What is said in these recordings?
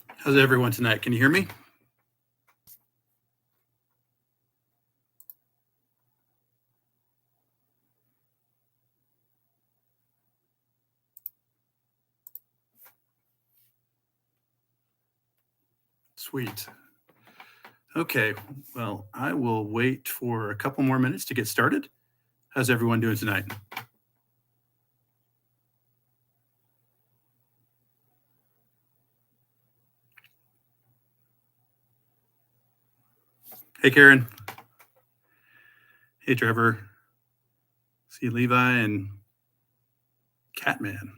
How's everyone tonight? Can you hear me? Sweet. Okay, well, I will wait for a couple more minutes to get started. How's everyone doing tonight? Hey, Karen. Hey, Trevor. See Levi and Catman.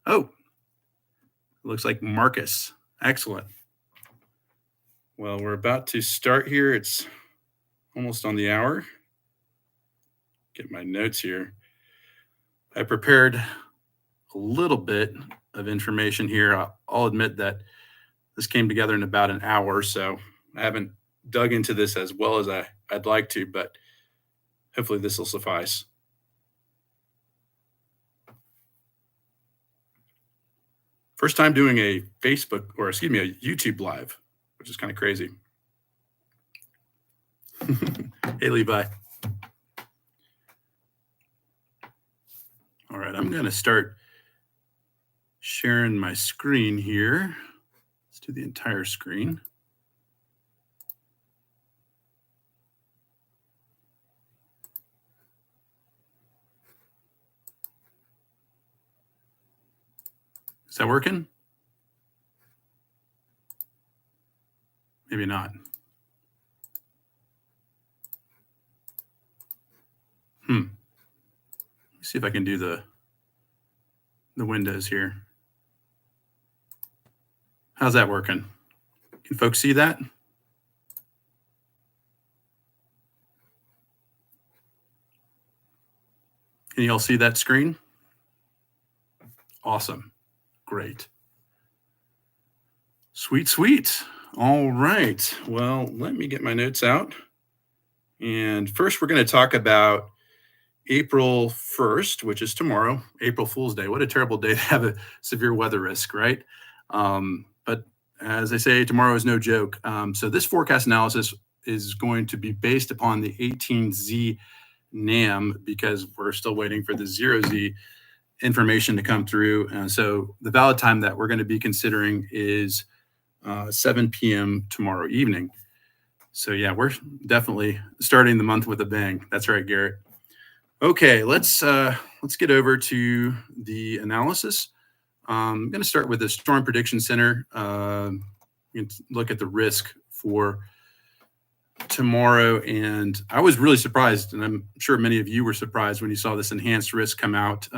Oh, looks like Marcus. Excellent. Well, we're about to start here. It's almost on the hour. Get my notes here. I prepared a little bit of information here. I'll admit that this came together in about an hour, so I haven't dug into this as well as I'd like to, but hopefully this will suffice. First time doing a Facebook, or excuse me, a YouTube live, which is kind of crazy. Hey, Levi. All right, I'm going to start sharing my screen here. Let's do the entire screen. Is that working? Maybe not. Let me see if I can do the windows here. How's that working? Can folks see that? Can you all see that screen? Awesome. Great. Sweet, sweet. All right. Well, let me get my notes out. And first, we're going to talk about April 1st, which is tomorrow, April Fool's Day. What a terrible day to have a severe weather risk, right? But as they say, tomorrow is no joke. So this forecast analysis is going to be based upon the 18Z NAM because we're still waiting for the 0Z information to come through. And so the valid time that we're going to be considering is 7 p.m. tomorrow evening. So yeah, we're definitely starting the month with a bang. That's right, Garrett. Okay, let's get over to the analysis. I'm going to start with the Storm Prediction Center. You can look at the risk for tomorrow, and I was really surprised, and I'm sure many of you were surprised when you saw this enhanced risk come out.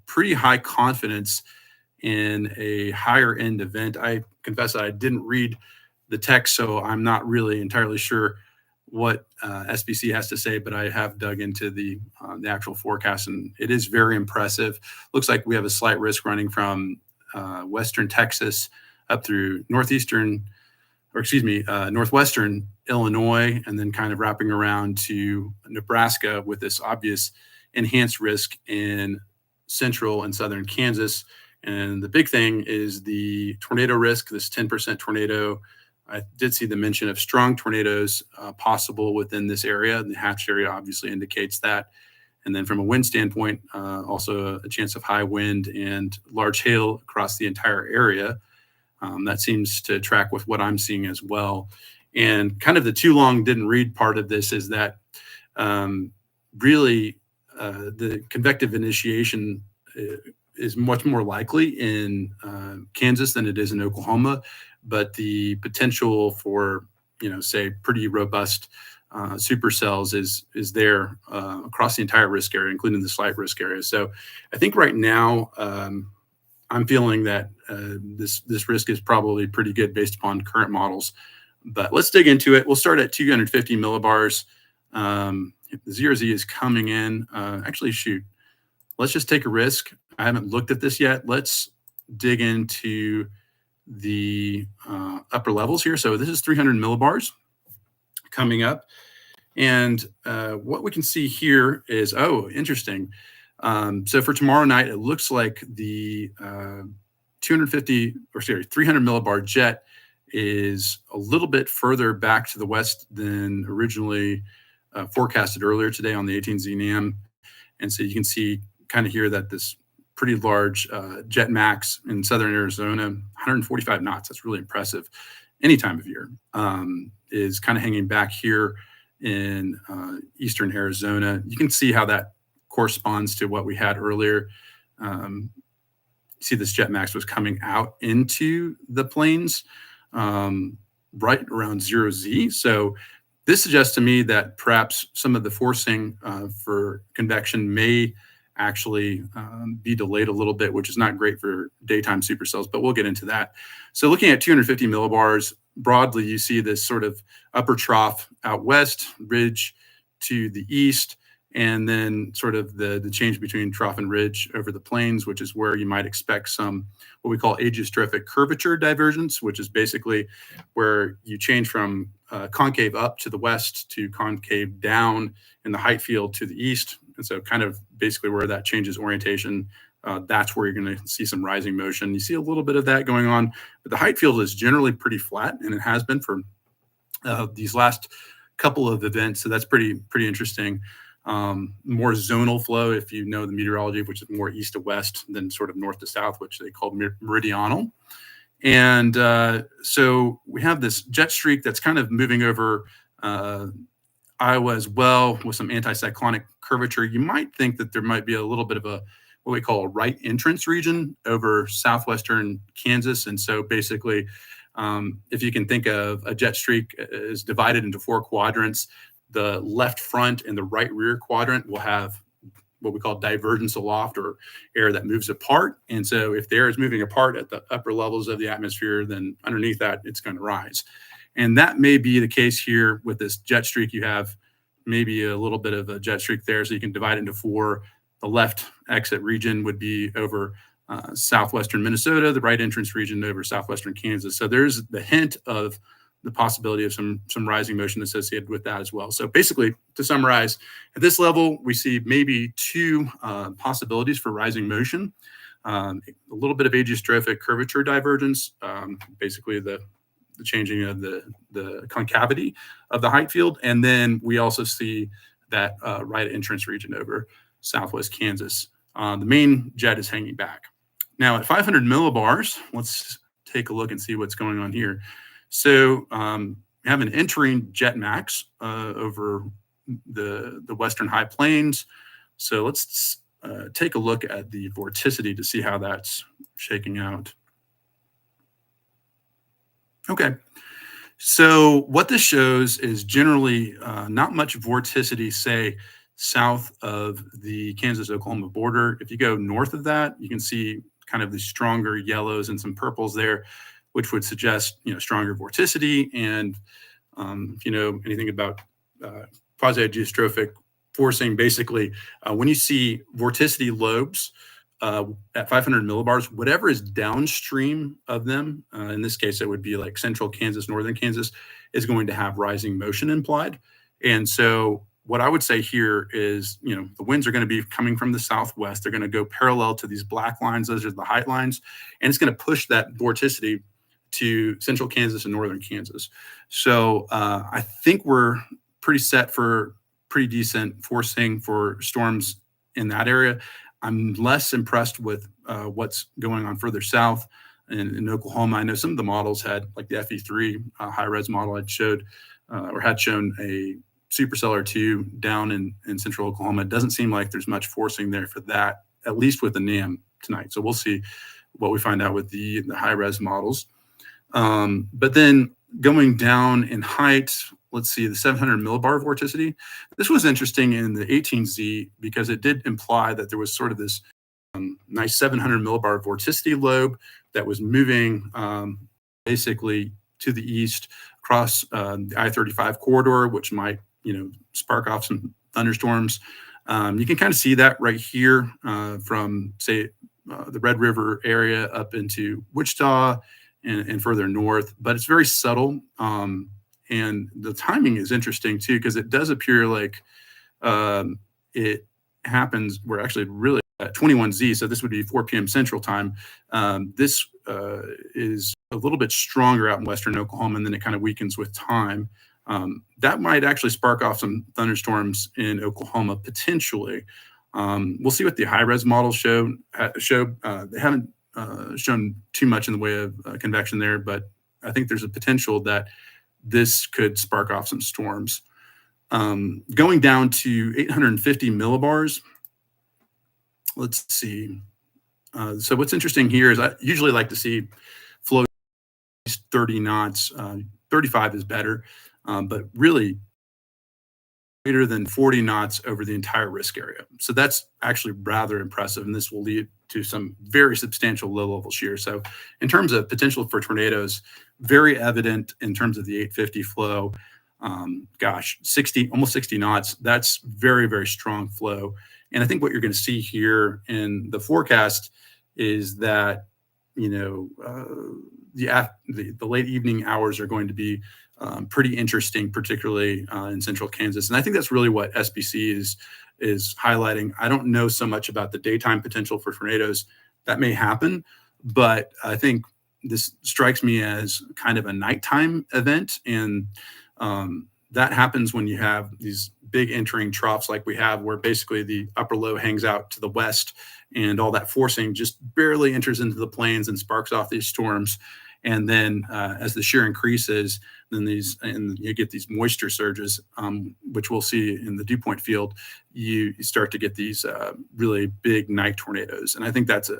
Pretty high confidence in a higher end event. I confess that I didn't read the text, so I'm not really entirely sure what SBC has to say, but I have dug into the actual forecast, and it is very impressive. Looks like we have a slight risk running from western Texas up through northwestern Illinois, and then kind of wrapping around to Nebraska with this obvious enhanced risk in central and southern Kansas. And the big thing is the tornado risk, this 10% tornado. I did see the mention of strong tornadoes possible within this area. The hatched area obviously indicates that. And then from a wind standpoint, also a chance of high wind and large hail across the entire area. That seems to track with what I'm seeing as well. And kind of the too long didn't read part of this is that really the convective initiation is much more likely in Kansas than it is in Oklahoma, but the potential for, say pretty robust supercells is there across the entire risk area, including the slight risk area. So I think right now I'm feeling that this risk is probably pretty good based upon current models. But let's dig into it. We'll start at 250 millibars. If the 0Z is coming in, let's just take a risk. I haven't looked at this yet. Let's dig into the upper levels here. So this is 300 millibars coming up. And what we can see here is, interesting. So for tomorrow night, it looks like the 250 or sorry 300 millibar jet is a little bit further back to the west than originally forecasted earlier today on the 18Z NAM. And so you can see kind of here that this pretty large jet max in southern Arizona, 145 knots. That's really impressive any time of year. Is kind of hanging back here in eastern Arizona. You can see how that corresponds to what we had earlier. See this jet max was coming out into the plains right around 0Z. So this suggests to me that perhaps some of the forcing for convection may actually be delayed a little bit, which is not great for daytime supercells, but we'll get into that. So looking at 250 millibars, broadly, you see this sort of upper trough out west, ridge to the east, and then sort of the change between trough and ridge over the plains, which is where you might expect some what we call ageostrophic curvature divergence, which is basically where you change from concave up to the west to concave down in the height field to the east. And so kind of basically where that changes orientation, that's where you're going to see some rising motion. You see a little bit of that going on, but the height field is generally pretty flat, and it has been for these last couple of events. So that's pretty interesting. More zonal flow, if you know the meteorology, which is more east to west than sort of north to south, which they call meridional. And so we have this jet streak that's kind of moving over Iowa as well with some anticyclonic curvature. You might think that there might be a little bit of a what we call a right entrance region over southwestern Kansas. And so basically, if you can think of a jet streak is divided into four quadrants, the left front and the right rear quadrant will have what we call divergence aloft, or air that moves apart. And so if the air is moving apart at the upper levels of the atmosphere, then underneath that, it's going to rise. And that may be the case here with this jet streak. You have maybe a little bit of a jet streak there, so you can divide into four. The left exit region would be over southwestern Minnesota, the right entrance region over southwestern Kansas. So there's the hint of the possibility of some rising motion associated with that as well. So basically, to summarize, at this level, we see maybe two possibilities for rising motion. A little bit of ageostrophic curvature divergence, basically the changing of the concavity of the height field. And then we also see that right entrance region over southwest Kansas. The main jet is hanging back. Now at 500 millibars, let's take a look and see what's going on here. So we have an entering jet max over the western high plains. So let's take a look at the vorticity to see how that's shaking out. Okay, so what this shows is generally not much vorticity, say, south of the Kansas-Oklahoma border. If you go north of that, you can see kind of the stronger yellows and some purples there, which would suggest, stronger vorticity. And if you know anything about quasi-geostrophic forcing, basically, when you see vorticity lobes at 500 millibars, whatever is downstream of them, in this case, it would be like central Kansas, northern Kansas, is going to have rising motion implied. And so what I would say here is, the winds are going to be coming from the southwest. They're going to go parallel to these black lines. Those are the height lines. And it's going to push that vorticity to central Kansas and northern Kansas. So I think we're pretty set for pretty decent forcing for storms in that area. I'm less impressed with what's going on further south in Oklahoma. I know some of the models had, like the FE3 high-res model had showed or had shown a supercell or two down in central Oklahoma. It doesn't seem like there's much forcing there for that, at least with the NAM tonight. So we'll see what we find out with the high-res models. But then going down in height, let's see, the 700 millibar vorticity. This was interesting in the 18Z because it did imply that there was sort of this nice 700 millibar vorticity lobe that was moving basically to the east across the I-35 corridor, which might, spark off some thunderstorms. You can kind of see that right here from, say, the Red River area up into Wichita and further north, but it's very subtle. And the timing is interesting too, because it does appear like it happens. We're actually really at 21Z, so this would be 4 p.m. Central Time. This is a little bit stronger out in western Oklahoma, and then it kind of weakens with time. That might actually spark off some thunderstorms in Oklahoma potentially. We'll see what the high-res models show. They haven't shown too much in the way of convection there, but I think there's a potential that this could spark off some storms. Going down to 850 millibars. Let's see. So what's interesting here is I usually like to see flow 30 knots. 35 is better, but really greater than 40 knots over the entire risk area. So that's actually rather impressive, and this will lead to some very substantial low-level shear. So in terms of potential for tornadoes, very evident in terms of the 850 flow. Gosh, almost 60 knots. That's very, very strong flow. And I think what you're going to see here in the forecast is that, the late evening hours are going to be pretty interesting, particularly in central Kansas. And I think that's really what SBC is highlighting. I don't know so much about the daytime potential for tornadoes. That may happen, but I think this strikes me as kind of a nighttime event. And that happens when you have these big entering troughs like we have, where basically the upper low hangs out to the west, and all that forcing just barely enters into the plains and sparks off these storms. And then as the shear increases, then you get these moisture surges, which we'll see in the dew point field. You start to get these really big night tornadoes, and I think that's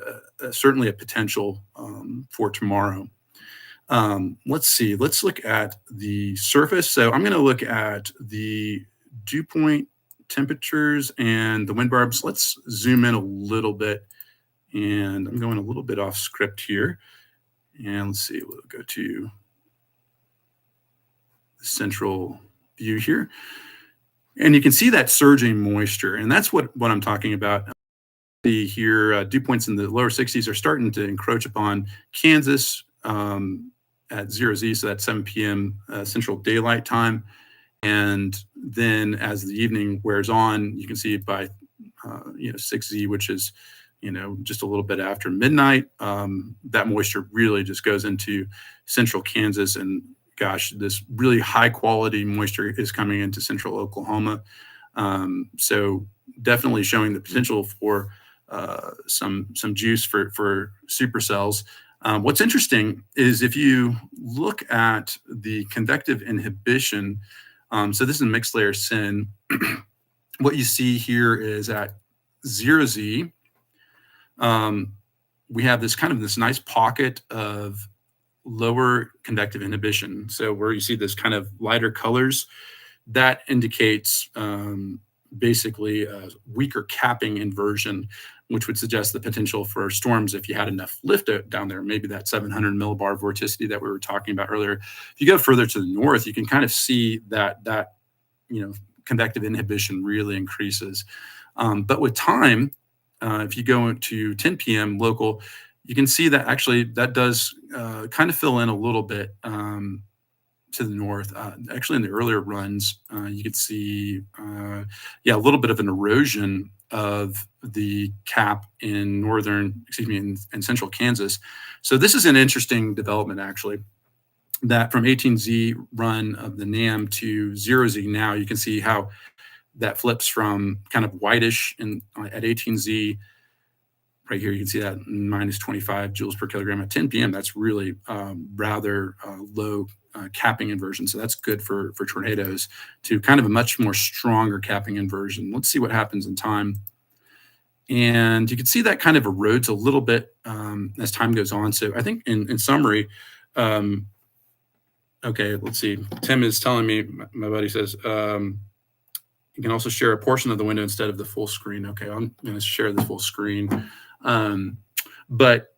certainly a potential for tomorrow. Let's see. Let's look at the surface. So I'm going to look at the dew point temperatures and the wind barbs. Let's zoom in a little bit, and I'm going a little bit off script here. And let's see, we'll go to the central view here. And you can see that surging moisture, and that's what I'm talking about. Here, dew points in the lower 60s are starting to encroach upon Kansas at 0Z, so that's 7 p.m. Central Daylight Time. And then as the evening wears on, you can see by 6Z, which is just a little bit after midnight, that moisture really just goes into central Kansas. And gosh, this really high quality moisture is coming into central Oklahoma. So definitely showing the potential for some juice for supercells. What's interesting is if you look at the convective inhibition, so this is mixed layer SYN, what you see here is at 0Z, we have this nice pocket of lower convective inhibition. So where you see this kind of lighter colors, that indicates basically a weaker capping inversion, which would suggest the potential for storms if you had enough lift down there, maybe that 700 millibar vorticity that we were talking about earlier. If you go further to the north, you can kind of see that convective inhibition really increases. But with time, if you go to 10 p.m. local, you can see that actually that does kind of fill in a little bit to the north. Actually, in the earlier runs, you could see, a little bit of an erosion of the cap in in central Kansas. So this is an interesting development, actually, that from 18Z run of the NAM to 0Z now, you can see how that flips from kind of whitish at 18Z. Right here, you can see that minus 25 joules per kilogram at 10 p.m. That's really rather low capping inversion. So that's good for tornadoes, to kind of a much more stronger capping inversion. Let's see what happens in time. And you can see that kind of erodes a little bit as time goes on. So I think in summary, okay, let's see. Tim is telling me, my buddy says, you can also share a portion of the window instead of the full screen. Okay, I'm going to share the full screen. But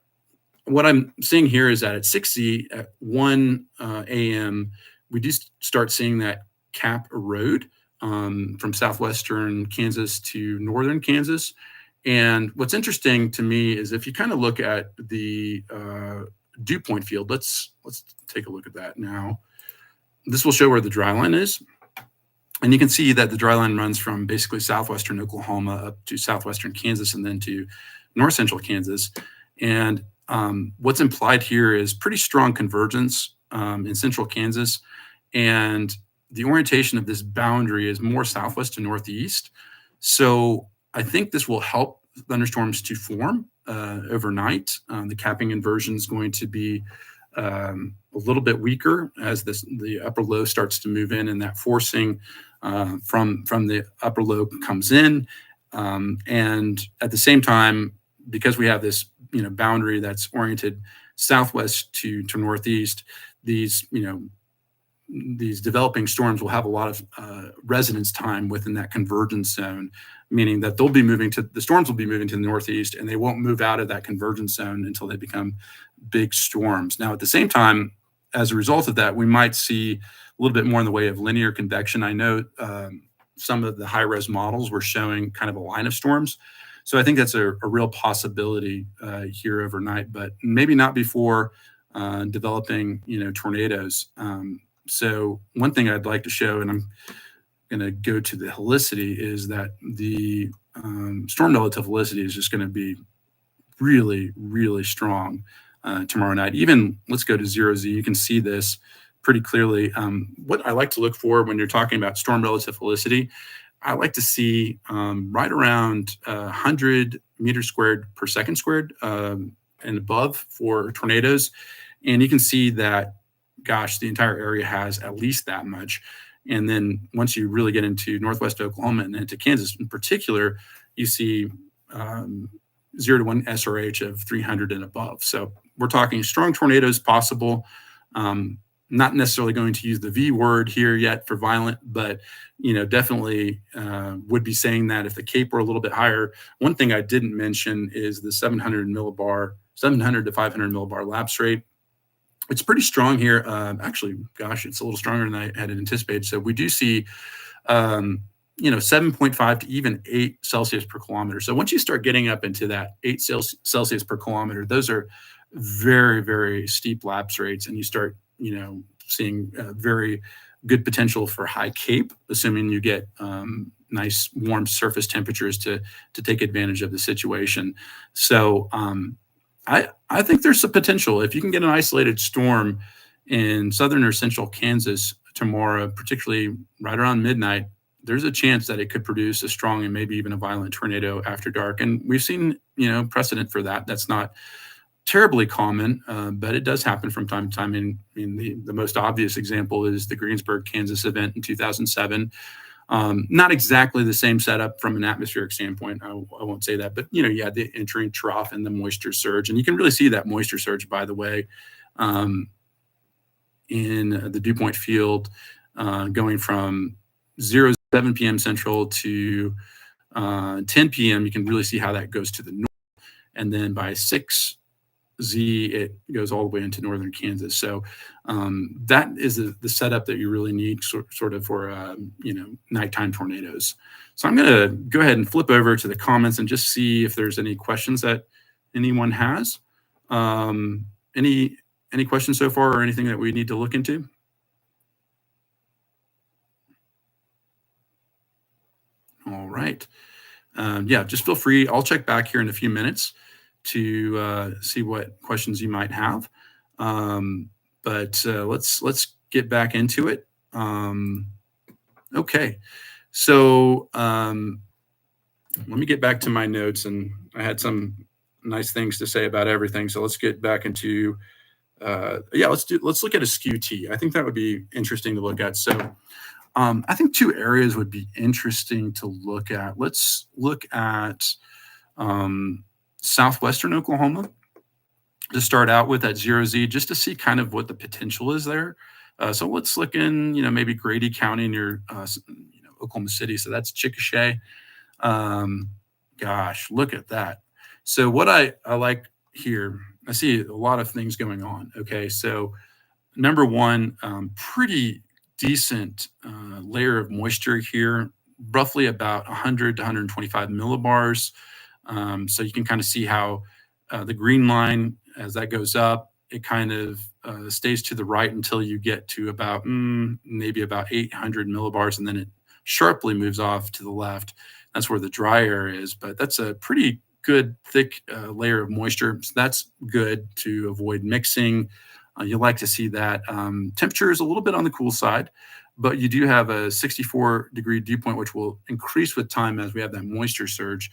what I'm seeing here is that at 6Z at 1 a.m., we do start seeing that cap erode from southwestern Kansas to northern Kansas. And what's interesting to me is if you kind of look at the dew point field, let's take a look at that now. This will show where the dry line is. And you can see that the dry line runs from basically southwestern Oklahoma up to southwestern Kansas and then to north central Kansas. And what's implied here is pretty strong convergence in central Kansas. And the orientation of this boundary is more southwest to northeast. So I think this will help thunderstorms to form overnight. The capping inversion is going to be a little bit weaker as the upper low starts to move in, and that forcing from the upper low comes in. And at the same time, because we have this boundary that's oriented southwest to northeast, these these developing storms will have a lot of residence time within that convergence zone, meaning that the storms will be moving to the northeast, and they won't move out of that convergence zone until they become big storms. Now, at the same time, as a result of that, we might see a little bit more in the way of linear convection. I know some of the high-res models were showing kind of a line of storms. So I think that's a real possibility here overnight, but maybe not before developing, tornadoes. So one thing I'd like to show, and I'm going to go to the helicity, is that the storm relative helicity is just going to be really, really strong tomorrow night. Even let's go to 0Z. You can see this pretty clearly. What I like to look for when you're talking about storm relative helicity, I like to see right around 100 meters squared per second squared and above for tornadoes. And you can see that, gosh, the entire area has at least that much. And then once you really get into northwest Oklahoma and into Kansas in particular, you see 0 to 1 SRH of 300 and above. So we're talking strong tornadoes possible. Not necessarily going to use the V word here yet for violent, but definitely would be saying that if the Cape were a little bit higher. One thing I didn't mention is the 700 to 500 millibar lapse rate. It's pretty strong here. Actually, gosh, it's a little stronger than I had anticipated. So we do see 7.5 to even 8 Celsius per kilometer. So once you start getting up into that 8 Celsius per kilometer, those are very, very steep lapse rates, and you start seeing very good potential for high Cape, assuming you get nice warm surface temperatures to take advantage of the situation. So I think there's a potential if you can get an isolated storm in southern or central Kansas tomorrow, particularly right around midnight. There's a chance that it could produce a strong and maybe even a violent tornado after dark, and we've seen precedent for that. That's not terribly common, but it does happen from time to time. The most obvious example is the Greensburg, Kansas event in 2007. Not exactly the same setup from an atmospheric standpoint. I won't say that, but you had the entering trough and the moisture surge, and you can really see that moisture surge, by the way, in the dew point field, going from 7 p.m. Central to 10 p.m. You can really see how that goes to the north, and then by 6 Z, it goes all the way into northern Kansas. So that is the setup that you really need sort of for nighttime tornadoes. So I'm going to go ahead and flip over to the comments and just see if there's any questions that anyone has. Any questions so far, or anything that we need to look into? All right. Yeah, just feel free. I'll check back here in a few minutes to see what questions you might have. But let's get back into it. Okay, so let me get back to my notes, and I had some nice things to say about everything. So let's get back into let's look at a skew T. I think that would be interesting to look at. So I think 2 areas would be interesting to look at. Let's look at southwestern Oklahoma to start out with at 0Z, just to see kind of what the potential is there. So let's look in, maybe Grady County near, Oklahoma City. So that's Chickasha. Gosh, look at that. So what I like here, I see a lot of things going on. Okay, so number one, pretty decent layer of moisture here, roughly about 100 to 125 millibars. So you can kind of see how the green line, as that goes up, it kind of stays to the right until you get to about maybe about 800 millibars, and then it sharply moves off to the left. That's where the dry area is, but that's a pretty good thick layer of moisture. So that's good to avoid mixing. You like to see that. Temperature is a little bit on the cool side, but you do have a 64-degree dew point, which will increase with time as we have that moisture surge.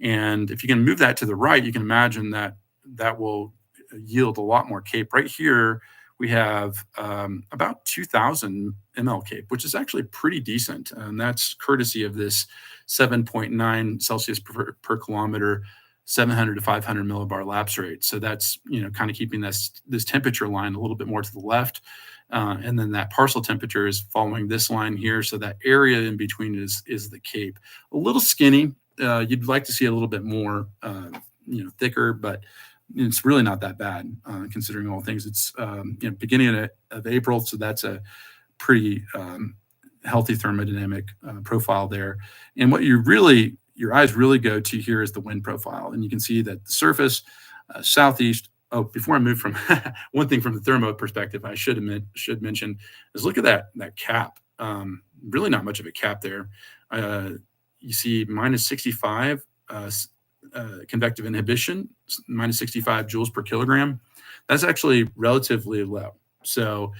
And if you can move that to the right, you can imagine that that will yield a lot more CAPE. Right here, we have about 2,000 ml CAPE, which is actually pretty decent. And that's courtesy of this 7.9 Celsius per kilometer, 700 to 500 millibar lapse rate. So that's, kind of keeping this temperature line a little bit more to the left. And then that parcel temperature is following this line here. So that area in between is the CAPE. A little skinny. You'd like to see a little bit more, thicker, but it's really not that bad considering all things. It's beginning of April, so that's a pretty healthy thermodynamic profile there. And what your eyes really go to here is the wind profile, and you can see that the surface southeast. Oh, before I move from one thing from the thermo perspective, I should mention is look at that cap. Really not much of a cap there. You see minus 65 convective inhibition, minus 65 joules per kilogram. That's actually relatively low. So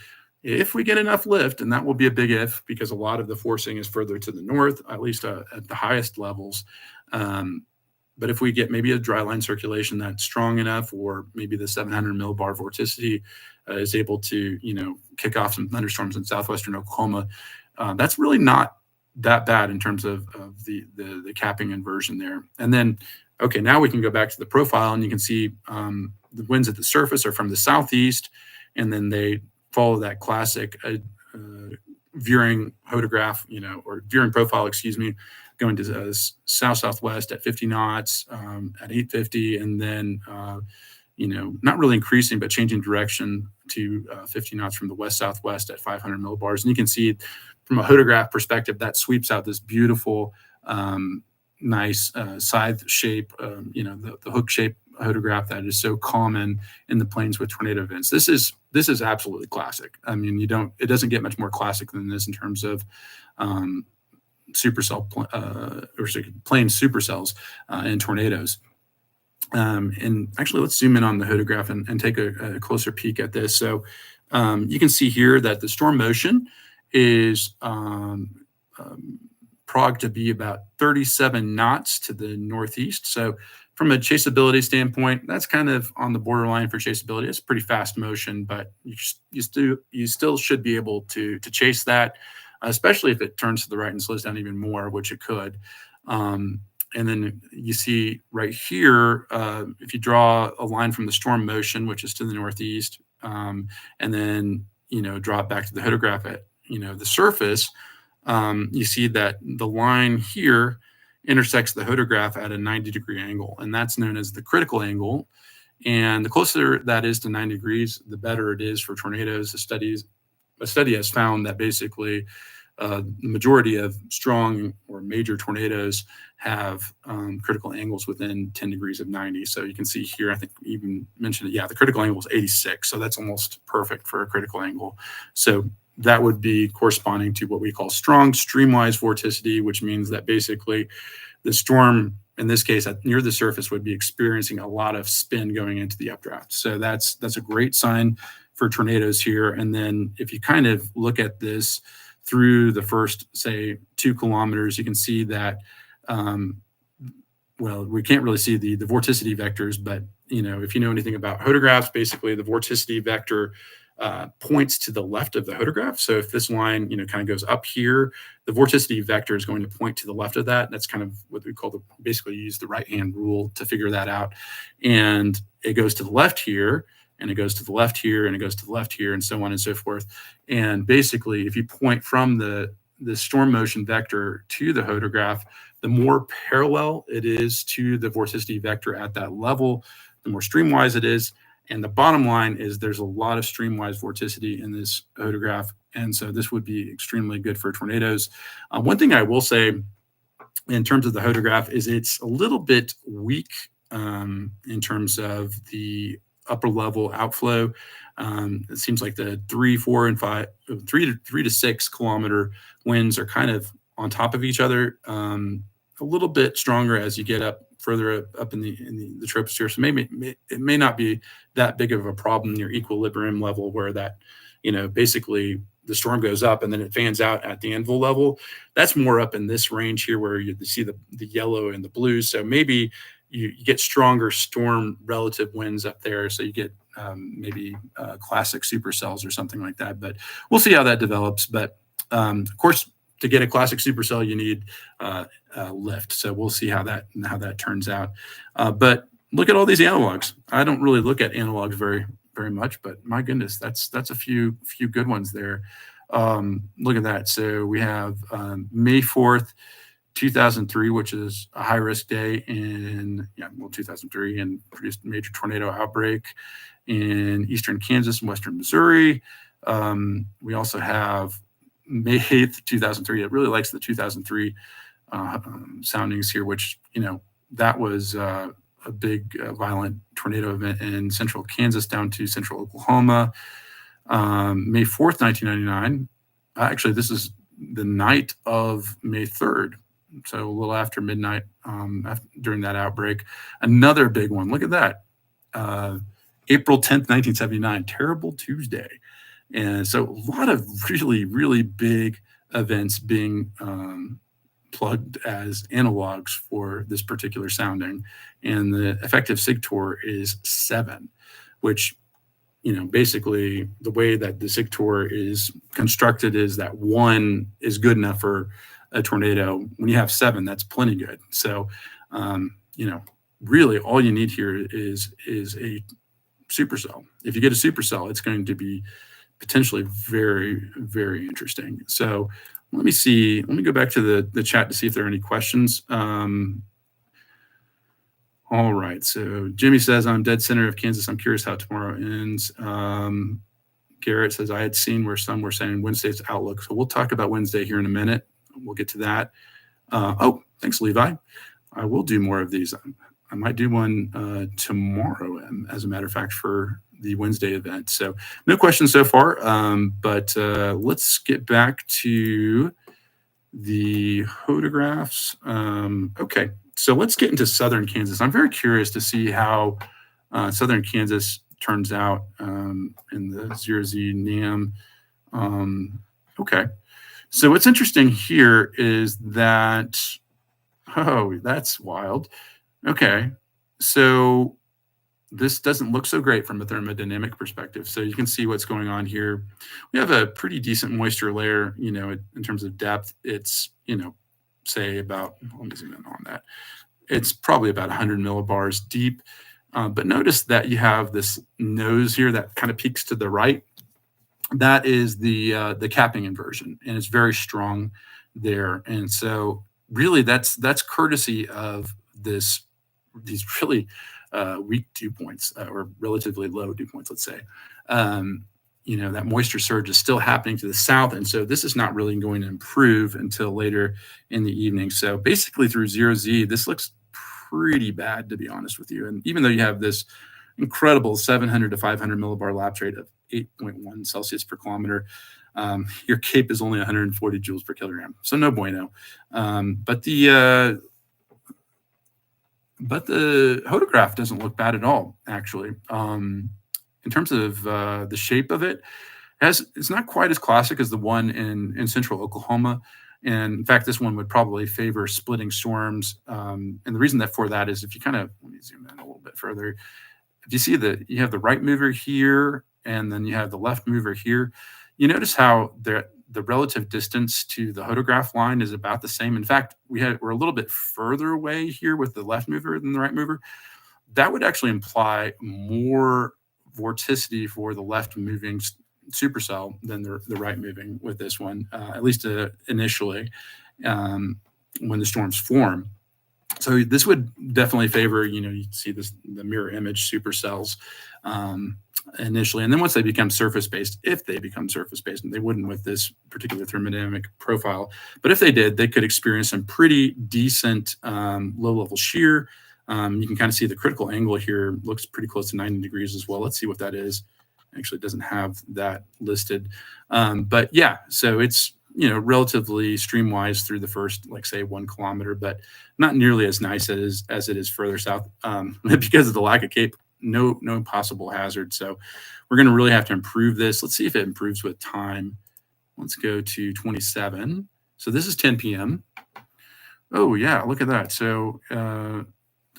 if we get enough lift, and that will be a big if because a lot of the forcing is further to the north, at least at the highest levels. But if we get maybe a dry line circulation that's strong enough, or maybe the 700 millibar vorticity is able to, kick off some thunderstorms in southwestern Oklahoma, that's really not that bad in terms of the capping inversion there. And then, okay, now we can go back to the profile, and you can see the winds at the surface are from the southeast, and then they follow that classic veering hodograph, or veering profile, excuse me, going to south-southwest at 50 knots, at 850, and then, not really increasing, but changing direction to 50 knots from the west-southwest at 500 millibars. And you can see from a hodograph perspective, that sweeps out this beautiful, nice scythe shape, the hook shape hodograph that is so common in the plains with tornado events. This is absolutely classic. I mean, it doesn't get much more classic than this in terms of supercell or plain supercells in tornadoes. And actually, let's zoom in on the hodograph and take a closer peek at this. So you can see here that the storm motion is prog to be about 37 knots to the northeast. So from a chaseability standpoint, that's kind of on the borderline for chaseability. It's pretty fast motion, but you still should be able to chase that, especially if it turns to the right and slows down even more, which it could. And then you see right here, if you draw a line from the storm motion, which is to the northeast, and then draw it back to the hodograph at the surface, you see that the line here intersects the hodograph at a 90-degree angle, and that's known as the critical angle. And the closer that is to 90 degrees, the better it is for tornadoes. A study has found that basically the majority of strong or major tornadoes have critical angles within 10 degrees of 90. So you can see here, I think we even mentioned it. Yeah, the critical angle is 86. So that's almost perfect for a critical angle. So that would be corresponding to what we call strong streamwise vorticity, which means that basically the storm, in this case, near the surface, would be experiencing a lot of spin going into the updraft. So that's a great sign for tornadoes here. And then if you kind of look at this through the first, say, 2 kilometers, you can see that, well, we can't really see the vorticity vectors, but if you know anything about hodographs, basically the vorticity vector points to the left of the hodograph. So if this line, kind of goes up here, the vorticity vector is going to point to the left of that. That's kind of what we call basically use the right-hand rule to figure that out. And it goes to the left here, and it goes to the left here, and it goes to the left here, and so on and so forth. And basically, if you point from the storm motion vector to the hodograph, the more parallel it is to the vorticity vector at that level, the more streamwise it is. And the bottom line is there's a lot of streamwise vorticity in this hodograph. And so this would be extremely good for tornadoes. One thing I will say in terms of the hodograph is it's a little bit weak in terms of the upper level outflow. It seems like the 3 to 6 kilometer winds are kind of on top of each other, a little bit stronger as you get up further up in the troposphere. So maybe it may not be that big of a problem near equilibrium level where that, basically the storm goes up and then it fans out at the anvil level. That's more up in this range here where you see the yellow and the blue. So maybe you get stronger storm relative winds up there. So you get maybe classic supercells or something like that. But we'll see how that develops. But of course, to get a classic supercell, you need lift. So we'll see how that turns out. But look at all these analogs. I don't really look at analogs very much, but my goodness, that's a few good ones there. Look at that. So we have May 4th, 2003, which is a high risk day in 2003, and produced a major tornado outbreak in eastern Kansas and western Missouri. We also have May 8th, 2003. It really likes the 2003 soundings here, which, that was a big violent tornado event in central Kansas down to central Oklahoma. May 4th, 1999. Actually, this is the night of May 3rd. So a little after midnight during that outbreak. Another big one. Look at that. April 10th, 1979. Terrible Tuesday. And so a lot of really, really big events being plugged as analogs for this particular sounding. And the effective sigtor is 7, which, basically the way that the sigtor is constructed is that 1 is good enough for a tornado. When you have 7, that's plenty good. So, really all you need here is a supercell. If you get a supercell, it's going to be potentially very, very interesting. So let me go back to the chat to see if there are any questions. All right. So Jimmy says, I'm dead center of Kansas. I'm curious how tomorrow ends. Garrett says, I had seen where some were saying Wednesday's outlook. So we'll talk about Wednesday here in a minute. We'll get to that. Thanks, Levi. I will do more of these. I might do one tomorrow, as a matter of fact, for the Wednesday event. So no questions so far, but let's get back to the photographs. Okay, so let's get into southern Kansas. I'm very curious to see how southern Kansas turns out in the 0Z NAM. Okay, so what's interesting here is that, that's wild. Okay, so this doesn't look so great from a thermodynamic perspective. So you can see what's going on here. We have a pretty decent moisture layer, in terms of depth. It's, say about, let me zoom in on that. It's probably about 100 millibars deep. But notice that you have this nose here that kind of peaks to the right. That is the capping inversion, and it's very strong there. And so really that's courtesy of these really weak dew points, or relatively low dew points, let's say. That moisture surge is still happening to the south, and so this is not really going to improve until later in the evening. So basically through 0Z, this looks pretty bad, to be honest with you. And even though you have this incredible 700 to 500 millibar lapse rate of 8.1 Celsius per kilometer, your CAPE is only 140 joules per kilogram. So no bueno. But the photograph doesn't look bad at all, actually. In terms of the shape of it, it's not quite as classic as the one in central Oklahoma. And in fact, this one would probably favor splitting storms. And the reason for that is if you let me zoom in a little bit further. If you see that you have the right mover here, and then you have the left mover here, you notice how the relative distance to the photograph line is about the same. In fact, we're a little bit further away here with the left mover than the right mover. That would actually imply more vorticity for the left moving supercell than the right moving with this one, at least initially, when the storms form. So this would definitely favor, you see the mirror image supercells initially. And then once they become surface-based, if they become surface-based, and they wouldn't with this particular thermodynamic profile, but if they did, they could experience some pretty decent low-level shear. You can kind of see the critical angle here looks pretty close to 90 degrees as well. Let's see what that is. Actually, it doesn't have that listed. But yeah, so it's relatively streamwise through the first, like say 1 kilometer, but not nearly as nice as it is further south because of the lack of cape. No possible hazard. So we're going to really have to improve this. Let's see if it improves with time. Let's go to 27. So this is 10 p.m. Oh yeah, look at that. So the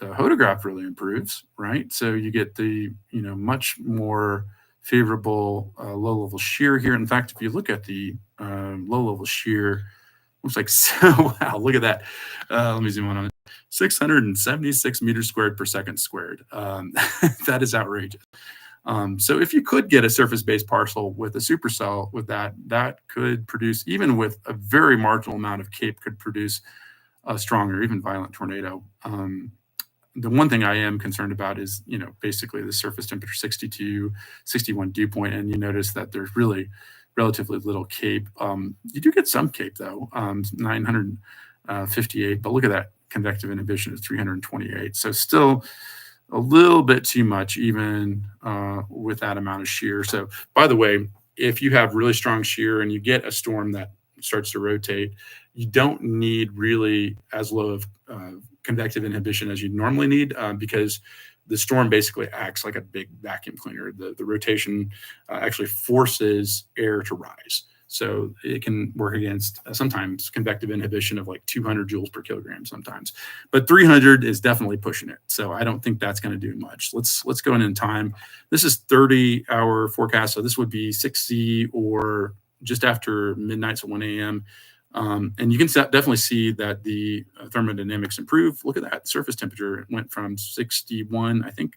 photograph really improves, right? So you get the much more favorable low level shear here. In fact, if you look at the low level shear, looks like so. Wow, look at that. Let me zoom in on it. 676 meters squared per second squared. That is outrageous. So if you could get a surface-based parcel with a supercell with that could produce, even with a very marginal amount of cape, could produce a strong or even violent tornado. The one thing I am concerned about is, basically the surface temperature 62, 61 dew point, and you notice that there's really relatively little cape. You do get some cape though, 958, but look at that convective inhibition of 328. So still a little bit too much, even with that amount of shear. So by the way, if you have really strong shear and you get a storm that starts to rotate, you don't need really as low of convective inhibition as you normally need, because the storm basically acts like a big vacuum cleaner. The rotation actually forces air to rise. So it can work against sometimes convective inhibition of like 200 joules per kilogram sometimes, but 300 is definitely pushing it. So I don't think that's going to do much. Let's go in time. This is 30-hour forecast. So this would be 6Z or just after midnight, so 1 a.m. And you can definitely see that the thermodynamics improve. Look at that surface temperature. It went from 61, I think,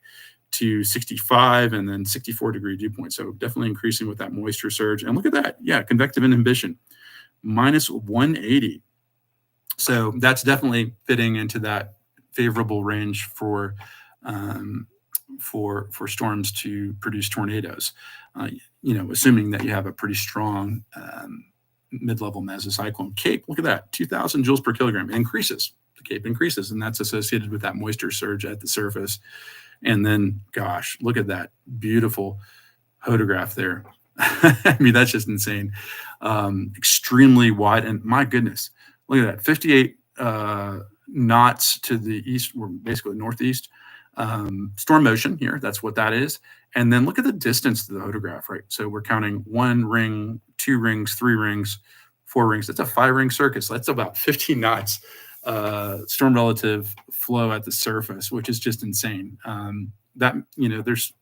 to 65 and then 64-degree dew point. So definitely increasing with that moisture surge. And look at that. Yeah, convective inhibition, minus 180. So that's definitely fitting into that favorable range for storms to produce tornadoes, assuming that you have a pretty strong mid-level mesocyclone. Cape, look at that, 2,000 joules per kilogram. It increases. The cape increases, and that's associated with that moisture surge at the surface. And then, gosh, look at that beautiful photograph there. I mean, that's just insane. Extremely wide, and my goodness, look at that, 58 knots to the east, or basically northeast. Storm motion here, that's what that is. And then look at the distance to the photograph, right? So we're counting 1 ring, 2 rings, 3 rings, 4 rings. That's a 5-ring circuit. So that's about 15 knots storm relative flow at the surface, which is just insane. There's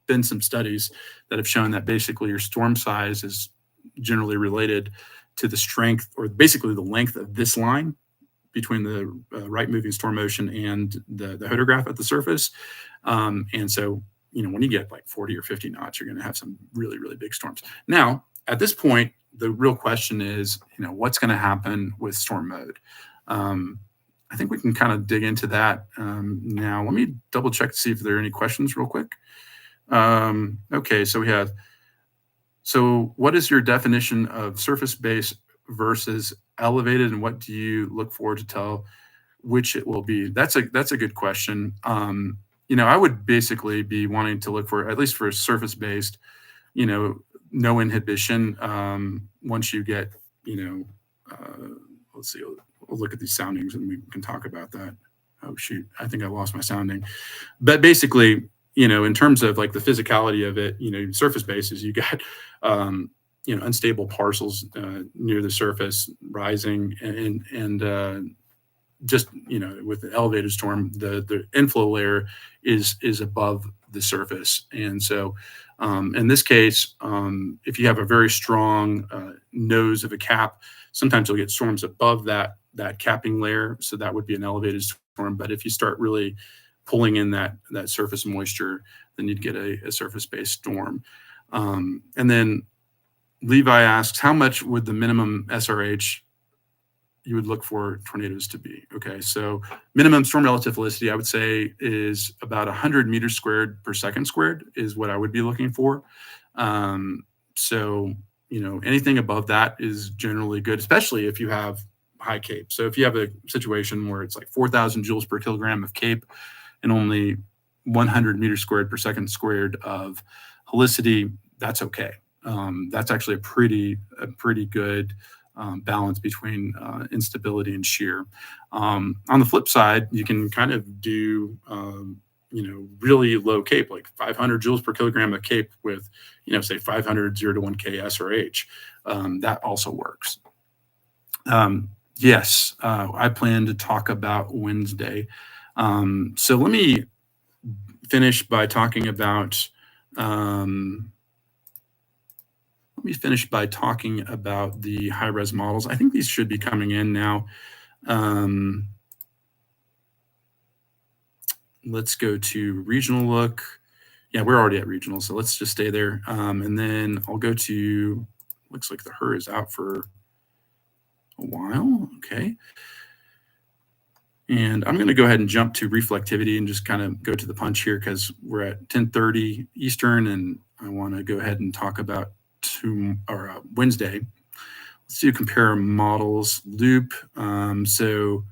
been some studies that have shown that basically your storm size is generally related to the strength, or basically the length of this line between the right moving storm motion and the photograph at the surface. And so, when you get like 40 or 50 knots, you're going to have some really, really big storms. Now, at this point, the real question is, what's going to happen with storm mode? I think we can kind of dig into that now. Let me double check to see if there are any questions real quick. Okay, so what is your definition of surface base versus elevated, and what do you look for to tell which it will be? That's a good question. I would basically be wanting to look for, at least for surface based, no inhibition. Once you get, let's see, we'll look at these soundings and we can talk about that. Oh shoot, I think I lost my sounding. But basically, in terms of like the physicality of it, surface bases, you got unstable parcels near the surface rising, and just with the elevated storm, the inflow layer is above the surface. And so in this case, if you have a very strong nose of a cap, sometimes you'll get storms above that capping layer, so that would be an elevated storm. But if you start really pulling in that surface moisture, then you'd get a surface-based storm. And then Levi asks, how much would the minimum SRH you would look for tornadoes to be? Okay, so minimum storm relative velocity, I would say, is about 100 meters squared per second squared is what I would be looking for. So, anything above that is generally good, especially if you have high cape. So if you have a situation where it's like 4,000 joules per kilogram of cape and only 100 meters squared per second squared of helicity, that's okay. That's actually a pretty good balance between instability and shear. On the flip side, you can kind of do really low CAPE, like 500 joules per kilogram of CAPE with, say 500 0 to 1K SRH. That also works. Yes, I plan to talk about Wednesday. So finish by talking about let me finish by talking about the high-res models. I think these should be coming in now. Let's go to regional look. Yeah, we're already at regional, so let's just stay there. And then I'll go to, looks like the HER is out for a while. Okay. And I'm going to go ahead and jump to reflectivity and just kind of go to the punch here because we're at 10:30 Eastern, and I want to go ahead and talk about Wednesday. Let's do compare models loop. So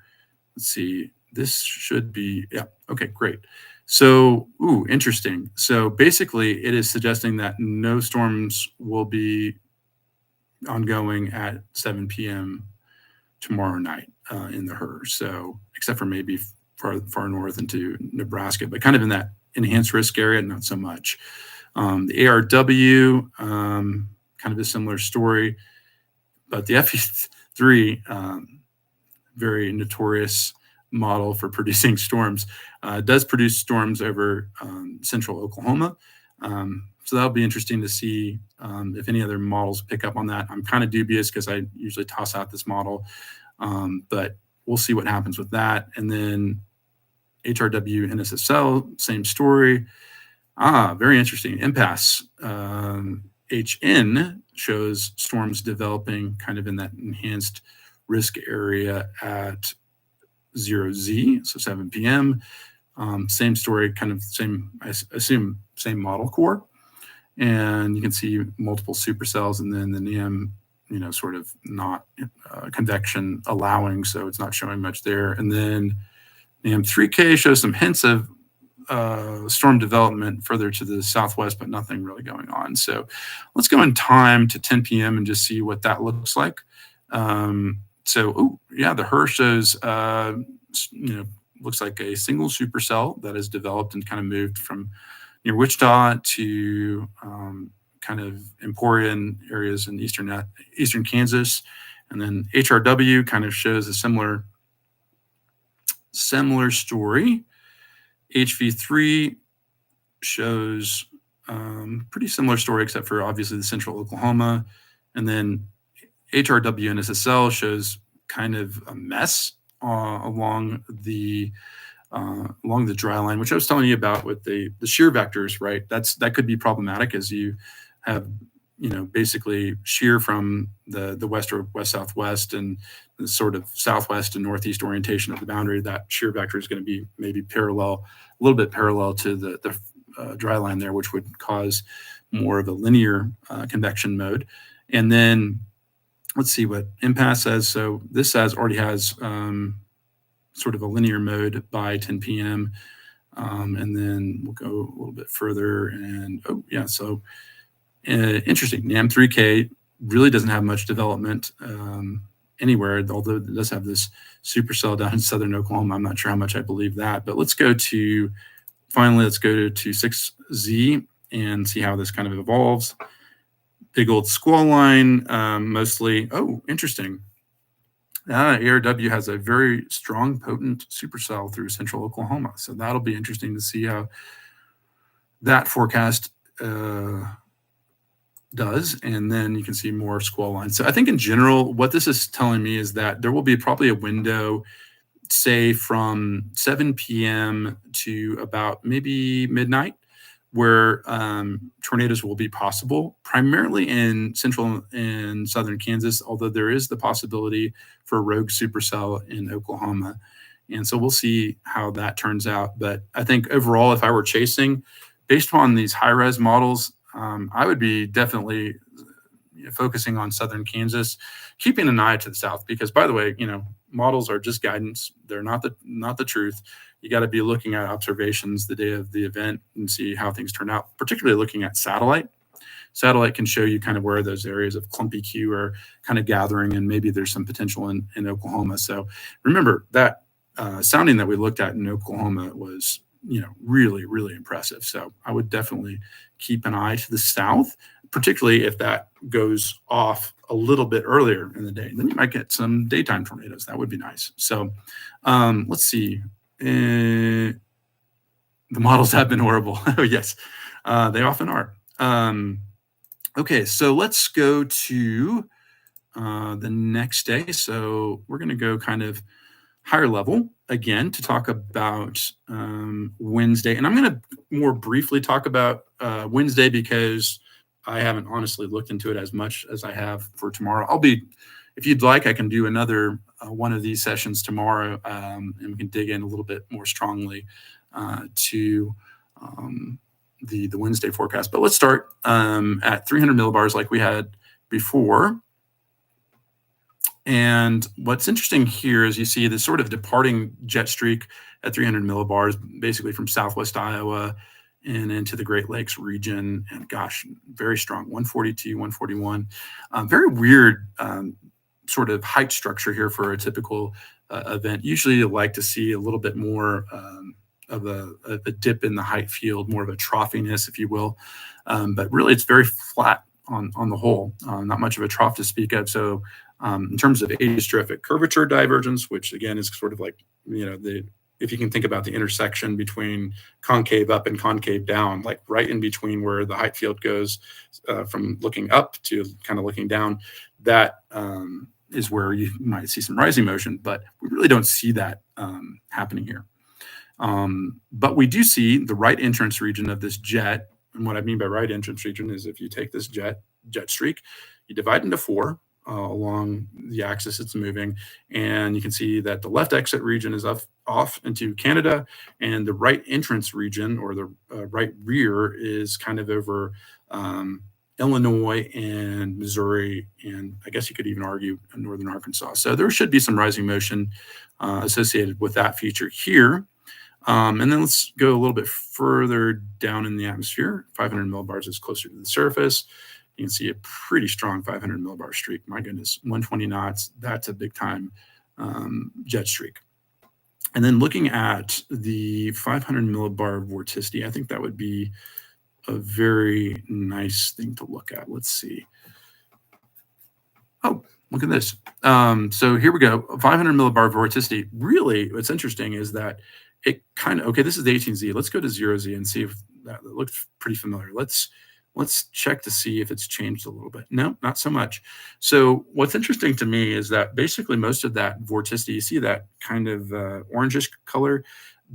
let's see. This should be, yeah. Okay, great. So, interesting. So basically, it is suggesting that no storms will be ongoing at 7 p.m. tomorrow night in the HER. So, except for maybe far north into Nebraska, but kind of in that enhanced risk area, not so much. The ARW, kind of a similar story, but the FE3, very notorious model for producing storms, does produce storms over central Oklahoma. So that'll be interesting to see if any other models pick up on that. I'm kind of dubious because I usually toss out this model, but we'll see what happens with that. And then HRW NSSL, same story. Very interesting. Impasse. HN shows storms developing kind of in that enhanced risk area at 0Z, so 7 p.m. Same story, kind of same, I assume, same model core. And you can see multiple supercells, and then the NAM, sort of not convection allowing, so it's not showing much there. And then NAM 3K shows some hints of storm development further to the southwest, but nothing really going on. So let's go in time to 10 p.m. and just see what that looks like. The HER shows, looks like a single supercell that has developed and kind of moved from near Wichita to kind of Emporia areas in eastern Kansas. And then HRW kind of shows a similar story. HV3 shows pretty similar story, except for obviously the central Oklahoma. And then HRW NSSL shows kind of a mess along the dry line, which I was telling you about with the shear vectors, right? That could be problematic as you have, basically shear from the west or west southwest and the sort of southwest and northeast orientation of the boundary. That shear vector is going to be maybe a little bit parallel to the dry line there, which would cause more of a linear convection mode. And then let's see what Impasse says. So this already has sort of a linear mode by 10 p.m. And then we'll go a little bit further. And so interesting. NAM3K really doesn't have much development anywhere, although it does have this supercell down in southern Oklahoma. I'm not sure how much I believe that. But let's go to 6Z and see how this kind of evolves. Big old squall line, mostly. Oh, interesting. ARW has a very strong, potent supercell through central Oklahoma. So that'll be interesting to see how that forecast does. And then you can see more squall lines. So I think in general, what this is telling me is that there will be probably a window, say from 7 p.m. to about maybe midnight, where tornadoes will be possible, primarily in central and southern Kansas, although there is the possibility for a rogue supercell in Oklahoma. And so we'll see how that turns out. But I think overall, if I were chasing, based on these high-res models, I would be definitely focusing on southern Kansas, keeping an eye to the south, because by the way, models are just guidance. They're not the truth. You got to be looking at observations the day of the event and see how things turn out, particularly looking at satellite. satellite can show you kind of where those areas of clumpy Q are kind of gathering, and maybe there's some potential in Oklahoma. So remember that sounding that we looked at in Oklahoma was, really, really impressive. So I would definitely keep an eye to the south, particularly if that goes off a little bit earlier in the day. Then you might get some daytime tornadoes. That would be nice. So let's see. The models have been horrible. Oh, yes, they often are. Okay, so let's go to the next day. So we're going to go kind of higher level again to talk about Wednesday. And I'm going to more briefly talk about Wednesday because I haven't honestly looked into it as much as I have for tomorrow. If you'd like, I can do another one of these sessions tomorrow, and we can dig in a little bit more strongly to the Wednesday forecast. But let's start at 300 millibars like we had before. And what's interesting here is you see this sort of departing jet streak at 300 millibars, basically from southwest Iowa and into the Great Lakes region. And gosh, very strong, 142, 141. Very weird sort of height structure here for a typical event. Usually you like to see a little bit more of a dip in the height field, more of a troughiness, if you will. But really it's very flat on the whole, not much of a trough to speak of. So in terms of adiastrophic curvature divergence, which again is sort of like, if you can think about the intersection between concave up and concave down, like right in between where the height field goes from looking up to kind of looking down, that is where you might see some rising motion, but we really don't see that happening here. But we do see the right entrance region of this jet. And what I mean by right entrance region is if you take this jet streak, you divide into 4 along the axis it's moving, and you can see that the left exit region is off into Canada, and the right entrance region, or the right rear, is kind of over Illinois and Missouri, and I guess you could even argue northern Arkansas. So there should be some rising motion associated with that feature here. And then let's go a little bit further down in the atmosphere. 500 millibars is closer to the surface. You can see a pretty strong 500 millibar streak. My goodness, 120 knots. That's a big time jet streak. And then looking at the 500 millibar vorticity, I think that would be a very nice thing to look at. Let's see. Oh, look at this. So here we go. 500 millibar vorticity. Really, what's interesting is that it kind of, okay, this is the 18Z. Let's go to 0Z and see if that looks pretty familiar. Let's check to see if it's changed a little bit. No, not so much. So what's interesting to me is that basically most of that vorticity, you see that kind of orangish color,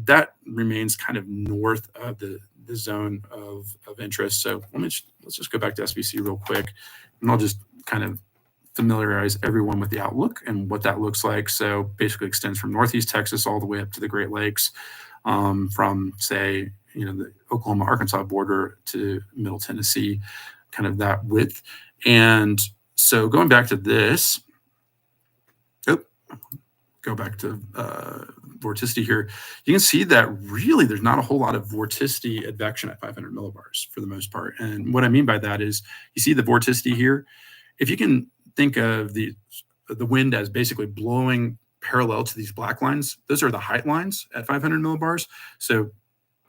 that remains kind of north of the zone of interest. So let's just go back to SVC real quick, and I'll just kind of familiarize everyone with the outlook and what that looks like. So basically extends from Northeast Texas all the way up to the Great Lakes, from say, the Oklahoma, Arkansas border to Middle Tennessee, kind of that width. And so going back to this, go back to vorticity here, you can see that really there's not a whole lot of vorticity advection at 500 millibars for the most part. And what I mean by that is you see the vorticity here. If you can think of the wind as basically blowing parallel to these black lines, those are the height lines at 500 millibars. So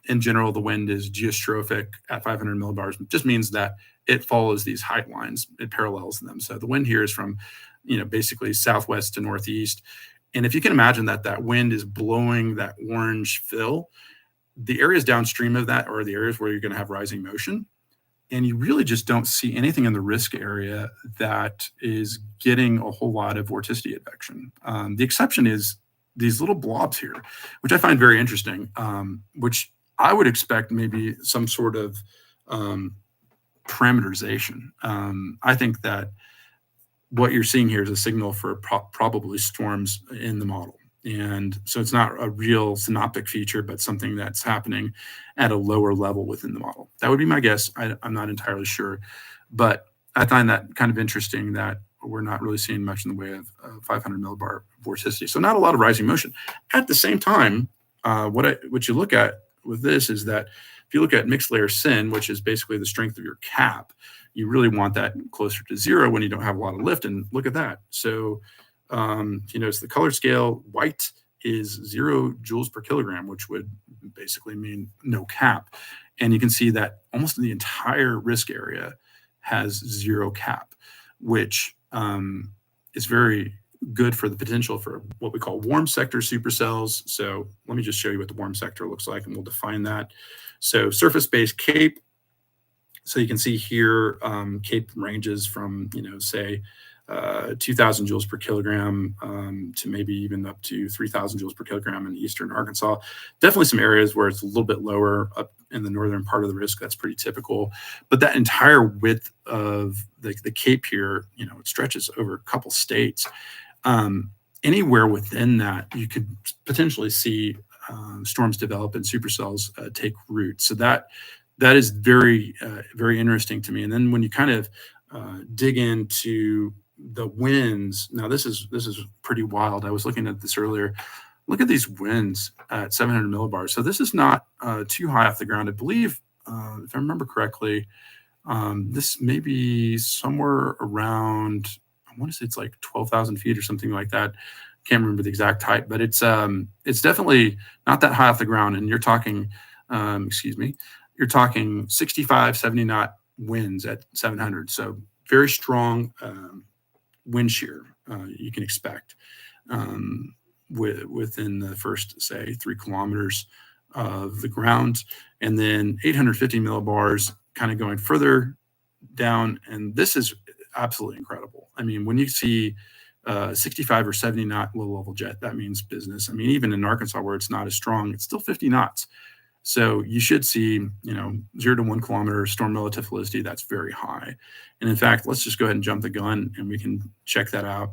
in general, the wind is geostrophic at 500 millibars. It just means that it follows these height lines. It parallels them. So the wind here is from, basically southwest to northeast. And if you can imagine that wind is blowing that orange fill, the areas downstream of that are the areas where you're going to have rising motion. And you really just don't see anything in the risk area that is getting a whole lot of vorticity advection. The exception is these little blobs here, which I find very interesting, which I would expect maybe some sort of parameterization. I think that what you're seeing here is a signal for probably storms in the model. And so it's not a real synoptic feature, but something that's happening at a lower level within the model. That would be my guess. I'm not entirely sure, but I find that kind of interesting that we're not really seeing much in the way of 500 millibar vorticity. So not a lot of rising motion. At the same time, what you look at with this is that if you look at mixed layer sin, which is basically the strength of your cap, you really want that closer to zero when you don't have a lot of lift. And look at that. So, you notice the color scale, white is 0 joules per kilogram, which would basically mean no cap. And you can see that almost the entire risk area has 0 cap, which is very good for the potential for what we call warm sector supercells. So let me just show you what the warm sector looks like, and we'll define that. So surface-based CAPE. So you can see here, CAPE ranges from, say, 2,000 joules per kilogram to maybe even up to 3,000 joules per kilogram in eastern Arkansas. Definitely some areas where it's a little bit lower up in the northern part of the risk. That's pretty typical. But that entire width of the CAPE here, it stretches over a couple states. Anywhere within that, you could potentially see storms develop and supercells take root. So that is very, very interesting to me. And then when you kind of dig into the winds, now this is pretty wild. I was looking at this earlier. Look at these winds at 700 millibars. So this is not too high off the ground. I believe, if I remember correctly, this may be somewhere around, I want to say it's like 12,000 feet or something like that. Can't remember the exact height, but it's definitely not that high off the ground. And you're talking, you're talking 65, 70 knot winds at 700. So very strong wind shear you can expect within the first, say, 3 kilometers of the ground. And then 850 millibars kind of going further down. And this is absolutely incredible. I mean, when you see 65 or 70 knot low level jet, that means business. I mean, even in Arkansas where it's not as strong, it's still 50 knots. So you should see, 0 to 1 kilometer storm relative velocity. That's very high. And in fact, let's just go ahead and jump the gun and we can check that out.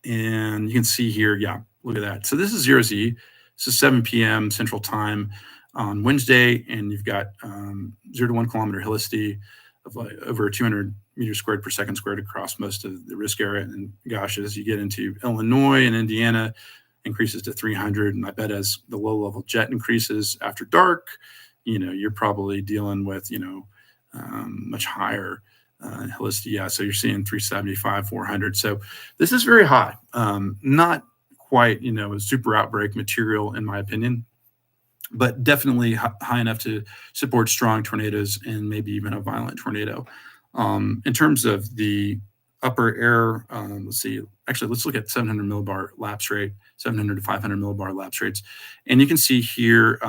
And you can see here, yeah, look at that. So this is 0Z. This is 7 p.m. Central Time on Wednesday, and you've got 0 to 1 kilometer helicity of like over 200 meters squared per second squared across most of the risk area. And gosh, as you get into Illinois and Indiana, increases to 300. And I bet as the low level jet increases after dark, you're probably dealing with, much higher helicity. Yeah, so you're seeing 375, 400. So this is very high. Not quite, a super outbreak material in my opinion, but definitely high enough to support strong tornadoes and maybe even a violent tornado. In terms of the upper air, let's see, actually, let's look at 700 millibar lapse rate, 700 to 500 millibar lapse rates. And you can see here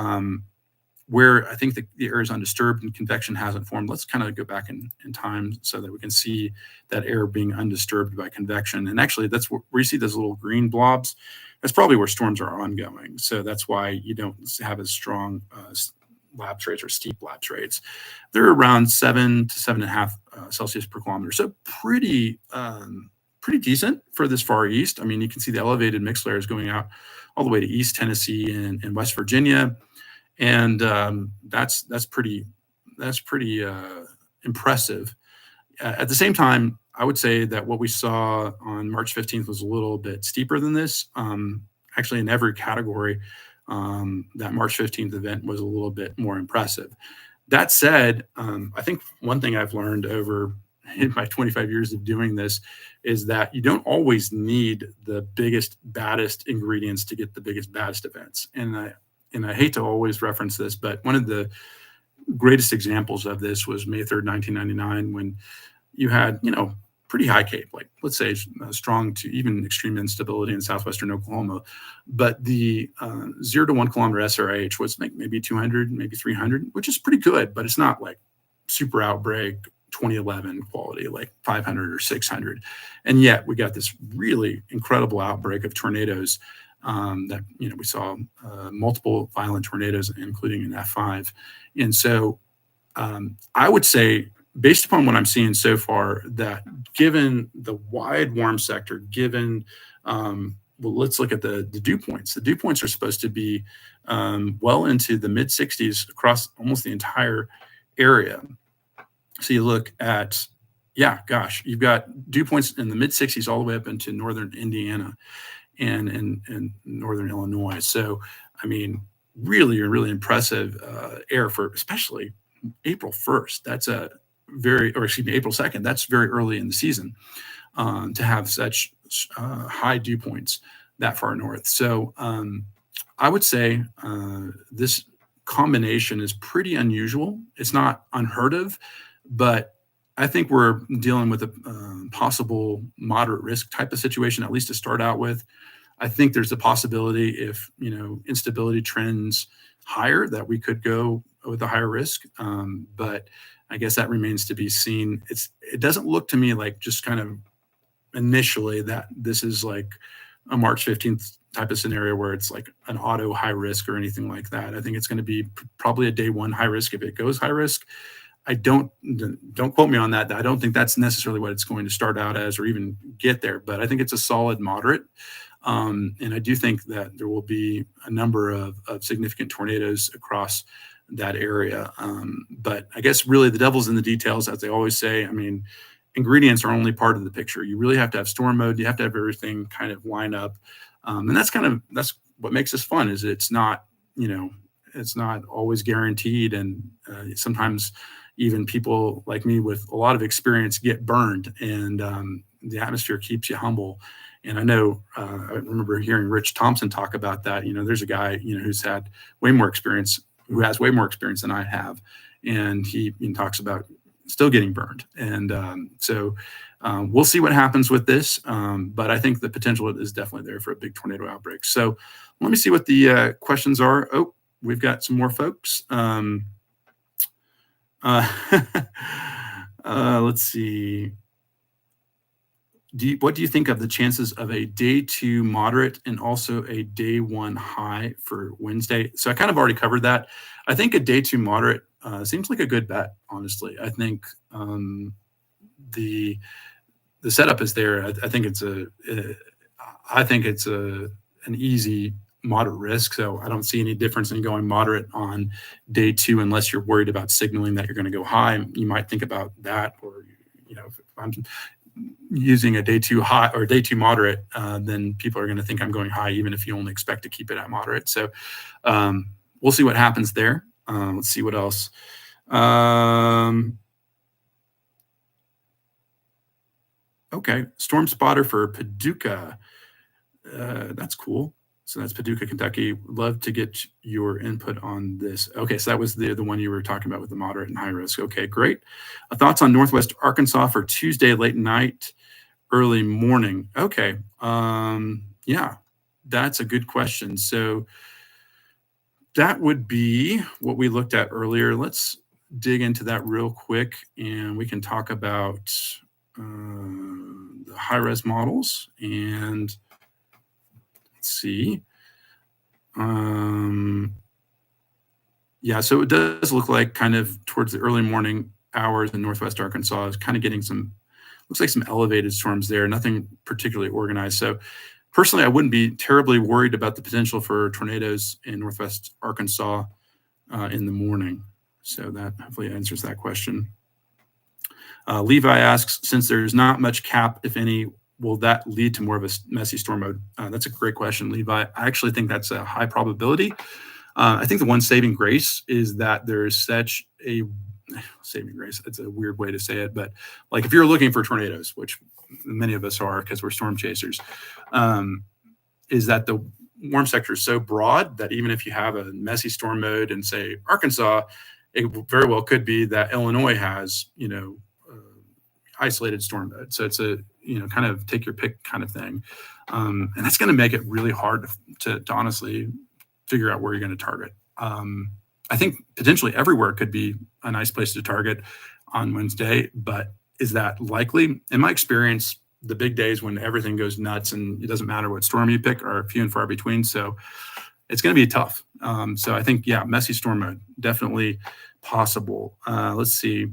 where I think the air is undisturbed and convection hasn't formed. Let's kind of go back in time so that we can see that air being undisturbed by convection. And actually, that's where you see those little green blobs. That's probably where storms are ongoing. So that's why you don't have as strong lapse rates or steep lapse rates. They're around 7 to 7.5 Celsius per kilometer. So pretty decent for this far east. I mean, you can see the elevated mixed layers going out all the way to East Tennessee and West Virginia. And that's pretty impressive. At the same time, I would say that what we saw on March 15th was a little bit steeper than this. Actually, in every category, that March 15th event was a little bit more impressive. That said, I think one thing I've learned over in my 25 years of doing this is that you don't always need the biggest, baddest ingredients to get the biggest, baddest events. And I hate to always reference this, but one of the greatest examples of this was May 3rd, 1999, when you had, pretty high CAPE, like let's say strong to even extreme instability in southwestern Oklahoma. But the 0 to 1 kilometer SRH was like maybe 200, maybe 300, which is pretty good, but it's not like super outbreak 2011 quality, like 500 or 600. And yet we got this really incredible outbreak of tornadoes that, we saw multiple violent tornadoes, including an F5. And so I would say, based upon what I'm seeing so far, that given the wide warm sector, given, well, let's look at the dew points. The dew points are supposed to be well into the mid 60s across almost the entire area. So you look at, you've got dew points in the mid 60s all the way up into northern Indiana and northern Illinois. So, I mean, really impressive air for especially April 1st. That's a or excuse me, April 2nd. That's very early in the season to have such high dew points that far north. So I would say this combination is pretty unusual. It's not unheard of, but I think we're dealing with a possible moderate risk type of situation, at least to start out with. I think there's a possibility if instability trends higher that we could go with a higher risk, but I guess that remains to be seen. It doesn't look to me like just kind of initially that this is like a March 15th type of scenario where it's like an auto high risk or anything like that. I think it's going to be probably a day one high risk if it goes high risk. I don't quote me on that. I don't think that's necessarily what it's going to start out as or even get there, but I think it's a solid moderate. And I do think that there will be a number of significant tornadoes across that area. But I guess really the devil's in the details, as they always say. I mean, ingredients are only part of the picture. You really have to have storm mode. You have to have everything kind of line up, and that's what makes this fun. Is it's not always guaranteed, and sometimes even people like me with a lot of experience get burned, and the atmosphere keeps you humble. And I know I remember hearing Rich Thompson talk about that. There's a guy who's had way more experience, who has way more experience than I have, and he talks about still getting burned. And we'll see what happens with this. But I think the potential is definitely there for a big tornado outbreak. So let me see what the questions are. Oh, we've got some more folks. Uh, let's see. What do you think of the chances of a day two moderate and also a day one high for Wednesday? So I kind of already covered that. I think a day two moderate seems like a good bet, honestly. I think the setup is there. I think it's an easy moderate risk. So I don't see any difference in going moderate on day two unless you're worried about signaling that you're going to go high. You might think about that, or if I'm using a day two high or day two moderate, then people are going to think I'm going high, even if you only expect to keep it at moderate. So we'll see what happens there. Let's see what else. Okay, storm spotter for Paducah. That's cool. So that's Paducah, Kentucky. Love to get your input on this. Okay, so that was the one you were talking about with the moderate and high risk. Okay, great. Thoughts on Northwest Arkansas for Tuesday late night, early morning? Okay, yeah, that's a good question. So that would be what we looked at earlier. Let's dig into that real quick, and we can talk about the high res models. And let's see. Yeah, so it does look like kind of towards the early morning hours in Northwest Arkansas is kind of getting looks like some elevated storms there, nothing particularly organized. So personally, I wouldn't be terribly worried about the potential for tornadoes in Northwest Arkansas in the morning. So that hopefully answers that question. Levi asks, since there's not much cap, if any, will that lead to more of a messy storm mode? That's a great question, Levi. I actually think that's a high probability. I think the one saving grace is that there is such a saving grace. It's a weird way to say it, but like if you're looking for tornadoes, which many of us are because we're storm chasers, is that the warm sector is so broad that even if you have a messy storm mode in, say, Arkansas, it very well could be that Illinois has, isolated storm mode. So it's a, kind of take your pick kind of thing. And that's going to make it really hard to honestly figure out where you're going to target. I think potentially everywhere could be a nice place to target on Wednesday, but is that likely? In my experience, the big days when everything goes nuts and it doesn't matter what storm you pick are few and far between. So it's going to be tough. So I think, yeah, messy storm mode, definitely possible. Let's see.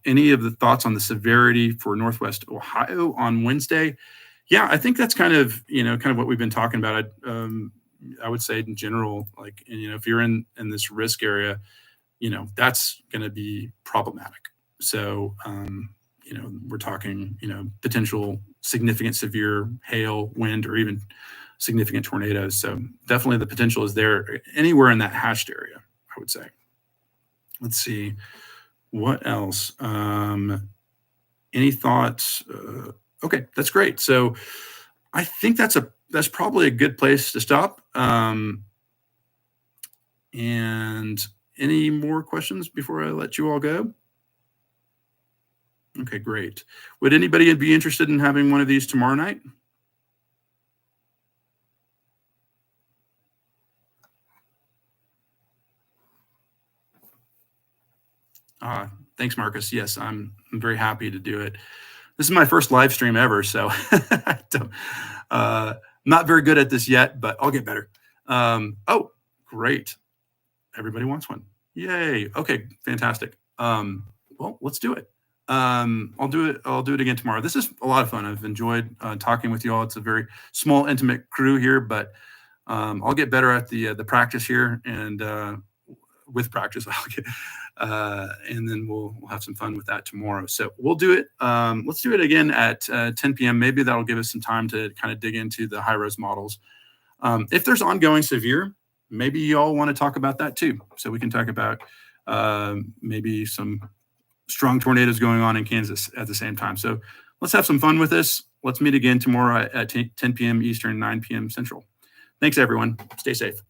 Any of the thoughts on the severity for Northwest Ohio on Wednesday? Yeah, I think that's kind of what we've been talking about. I would say in general, like, if you're in this risk area, that's going to be problematic. So, we're talking, potential significant severe hail, wind, or even significant tornadoes. So definitely the potential is there anywhere in that hatched area, I would say. Let's see what else. Any thoughts? Okay, that's great. So I think that's probably a good place to stop. And any more questions before I let you all go? Okay, great. Would anybody be interested in having one of these tomorrow night? Uh, Thanks, Marcus. Yes, I'm very happy to do it. This is my first live stream ever, so I don't, not very good at this yet, but I'll get better. Oh, great. Everybody wants one. Yay. Okay, fantastic. Well, let's do it. I'll do it. I'll do it again tomorrow. This is a lot of fun. I've enjoyed talking with you all. It's a very small, intimate crew here, but I'll get better at the practice here, and with practice, I'll get, and then we'll have some fun with that tomorrow. So we'll do it. Let's do it again at 10 p.m. Maybe that'll give us some time to kind of dig into the high-res models. If there's ongoing severe, maybe you all want to talk about that too. So we can talk about maybe some strong tornadoes going on in Kansas at the same time. So let's have some fun with this. Let's meet again tomorrow at 10 p.m. Eastern, 9 p.m. Central. Thanks, everyone. Stay safe.